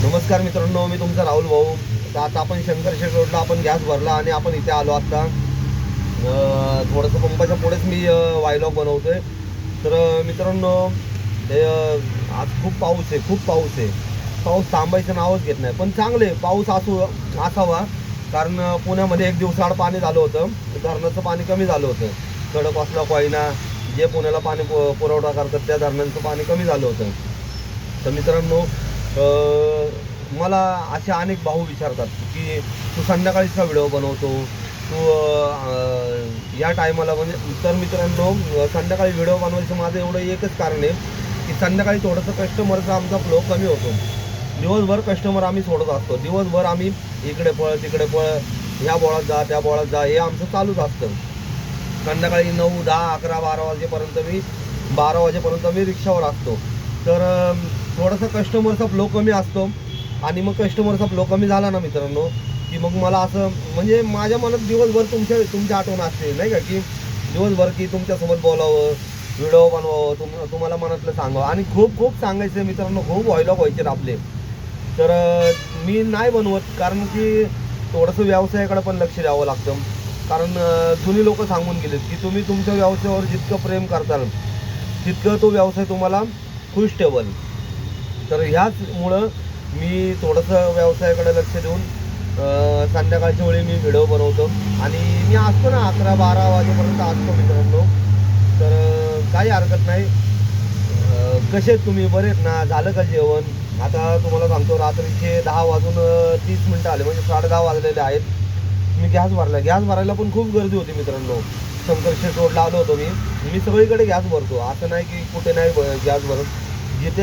नमस्कार मित्रांनो, मी तुमचा राहुल भाऊ. तर आता आपण शंकरशेठ रोडला आपण गॅस भरला आणि आपण इथे आलो. आता थोडंसं पंपाच्या पुढेच मी वायलॉग बनवतोय. तर मित्रांनो, हे आज खूप पाऊस आहे, खूप पाऊस आहे. पाऊस थांबायचं नावच घेत नाही. पण चांगले पाऊस असावा, कारण पुण्यामध्ये एक दिवसाआड पाणी झालं होतं. धरणाचं पाणी कमी झालं होतं. खडकवासला, कोयना जे पुण्याला पाणी पुरवठा करतात त्या धरणांचं पाणी कमी झालं होतं. तर मित्रांनो, मला असे अनेक भाऊ विचारतात की तू संध्याकाळीचा व्हिडिओ बनवतो, तू या टायमाला म्हणजे. तर मित्रांनो, संध्याकाळी व्हिडिओ बनवायचं माझं एवढं एकच कारण आहे की संध्याकाळी थोडंसं कस्टमरचा आमचा फ्लो कमी होतो. दिवसभर कस्टमर आम्ही सोडत असतो. दिवसभर आम्ही इकडे पळ तिकडे पळ, ह्या बोळात जा त्या बोळात जा, हे आमचं चालूच असतं. संध्याकाळी 9, 10, 11, 12 वाजेपर्यंत मी रिक्षावर असतो. तर थोडासा कस्टमरचा फ्लो कमी असतो. आणि मग कस्टमरचा फ्लो कमी झाला ना मित्रांनो, की मग मला असं म्हणजे माझ्या मनात दिवसभर तुमची आठवण असते नाही का, की दिवसभर की तुमच्यासोबत बोलावं, व्हिडिओ बनवावं, तुम्हाला मनातलं सांगावं. आणि खूप खूप सांगायचं मित्रांनो, खूप व्हायला व्हायचे आपले. तर मी नाही बनवत, कारण की थोडंसं व्यवसायाकडे पण लक्ष द्यावं लागतं. कारण जुनी लोक सांगून गेलेत की तुम्ही तुमच्या व्यवसायावर जितकं प्रेम करताल तितकं तो व्यवसाय तुम्हाला खुश ठेवल. तर ह्याचमुळं मी थोडंसं व्यवसायाकडे लक्ष देऊन संध्याकाळच्या वेळी मी व्हिडिओ बनवतो. आणि मी असतो ना 11-12 वाजेपर्यंत असतो मित्रांनो. तर काही हरकत नाही. कसे आहेत तुम्ही, बरे आहेत ना? झालं का जेवण? आता तुम्हाला सांगतो, रात्रीचे 10:30 आले, म्हणजे 10:30 वाजलेले आहेत. मी गॅस भरायला पण खूप गर्दी होती मित्रांनो. शंकरशेठ रोडला आलो होतो मी सगळीकडे गॅस भरतो, असं नाही की कुठे नाही गॅस भरत. जिथे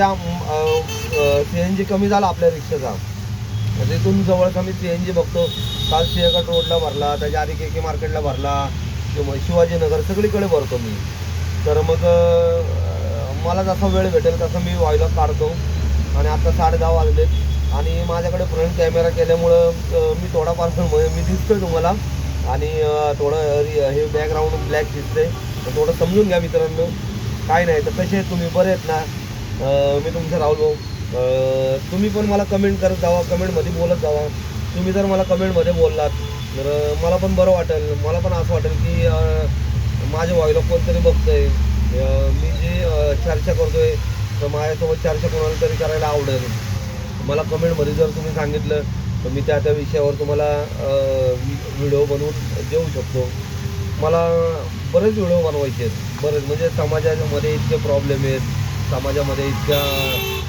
CNG कमी झाला आपल्या रिक्षाचा, तिथून जवळचा मी CNG बघतो. काल सिंहगड रोडला भरला, त्याच्या आधी KK मार्केटला भरला, किंवा शिवाजीनगर, सगळीकडे भरतो मी. तर मग मला जसा वेळ भेटेल तसं मी व्हायला काढतो. आणि आता 10:30 वाजलेत आणि माझ्याकडे फ्रंट कॅमेरा केल्यामुळं मी थोडाफार मी दिसतोय तुम्हाला. आणि थोडं हे बॅकग्राऊंड ब्लॅक दिसतंय, तर थोडं समजून घ्या मित्रांनो. काय नाही. तर कसे आहेत तुम्ही, बरे आहेत ना? मी तुमचं राहुल भाऊ. तुम्ही पण मला कमेंट करत जावा, कमेंटमध्ये बोलत जावा. तुम्ही जर मला कमेंटमध्ये बोललात तर मला पण बरं वाटेल. मला पण असं वाटेल की माझे व्हायला कोणतरी बघतंय. मी जे चर्चा करतोय तर माझ्यासोबत चर्चा कोणाला तरी करायला आवडेल. मला कमेंटमध्ये जर तुम्ही सांगितलं तर मी त्या विषयावर तुम्हाला व्हिडिओ बनवून देऊ शकतो. मला बरेच व्हिडिओ बनवायचे आहेत, बरेच. म्हणजे समाजामध्ये इतके प्रॉब्लेम आहेत, समाजामध्ये इतक्या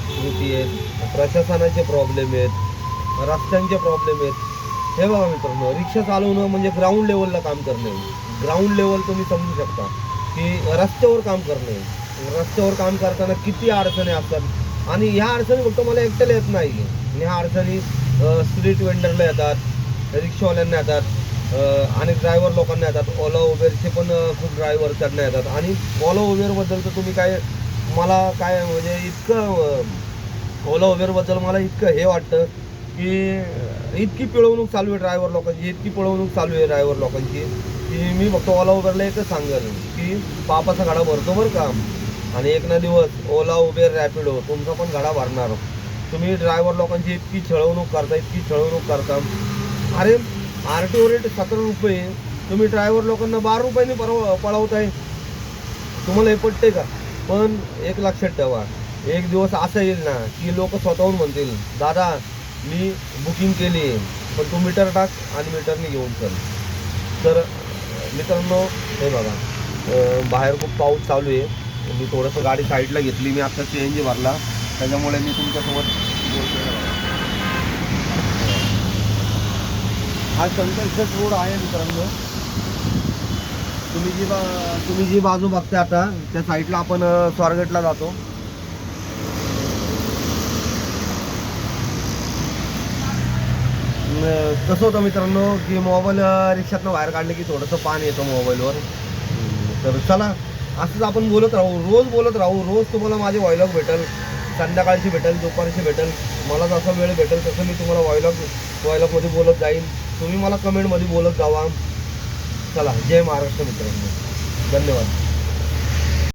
त्रुटी आहेत, प्रशासनाचे प्रॉब्लेम आहेत, रस्त्यांचे प्रॉब्लेम आहेत. हे बघा मित्रांनो, रिक्षा चालवणं म्हणजे ग्राउंड लेवलला काम करणे. ग्राउंड लेवल तुम्ही समजू शकता की रस्त्यावर काम करणे. रस्त्यावर काम करताना किती अडचणी असतात. आणि ह्या अडचणी फक्त मला एकट्याला येत नाही. ह्या अडचणी स्ट्रीट वेंडरला येतात, रिक्षावाल्यांना येतात, आणि ड्रायव्हर लोकांना येतात. ओला उबेरचे पण खूप ड्रायव्हर त्यांना येतात. आणि ओला उबेरबद्दल तर तुम्ही मला काय म्हणजे इतकं ओला उबेरबद्दल मला इतकं हे वाटतं की इतकी पिळवणूक चालू आहे ड्रायव्हर लोकांची, इतकी पिळवणूक चालू आहे ड्रायव्हर लोकांची, की मी फक्त ओला उबेरला एकच सांगेल की पापाचा गाडा भरतो बरं का. आणि एक ना दिवस ओला उबेर रॅपिडो तुमचा पण गाडा भरणार. तुम्ही ड्रायव्हर लोकांची इतकी छळवणूक करता. अरे RTO रेट 17 रुपये, तुम्ही ड्रायव्हर लोकांना 12 रुपयांनी पळवताय. तुम्हाला हे पटते का? पण एक लक्षात ठेवा, एक दिवस असं येईल ना की लोक स्वतःहून म्हणतील, दादा मी बुकिंग केली आहे, पण तू मीटर टाक आणि मीटरने घेऊन चल. तर मित्रांनो, हे बघा, बाहेर खूप पाऊस चालू आहे. मी थोडंसं गाडी साईडला घेतली. मी आता CNG भरला, त्याच्यामुळे मी तुमच्यासोबत बोलतोय. हा शंकरशेठ रोड आहे मित्रांनो. तुम्ही जी बाजू बघता आता त्या साईडला आपण स्वारगेटला जातो. कसं होतं मित्रांनो की मोबाईल रिक्षातनं बाहेर काढले की थोडंसं पाणी येतं मोबाईलवर. तर चला, असंच आपण बोलत राहू, रोज बोलत राहू. रोज तुम्हाला माझे व्हॉइलॉग भेटेल, संध्याकाळची भेटेल, दुपारची भेटेल. मला जसा वेळ भेटेल तसं मी तुम्हाला व्हॉइलॉगमध्ये बोलत जाईन. तुम्ही मला कमेंटमध्ये बोलत जावा. चला, जय महाराष्ट्र मित्रांनो, धन्यवाद.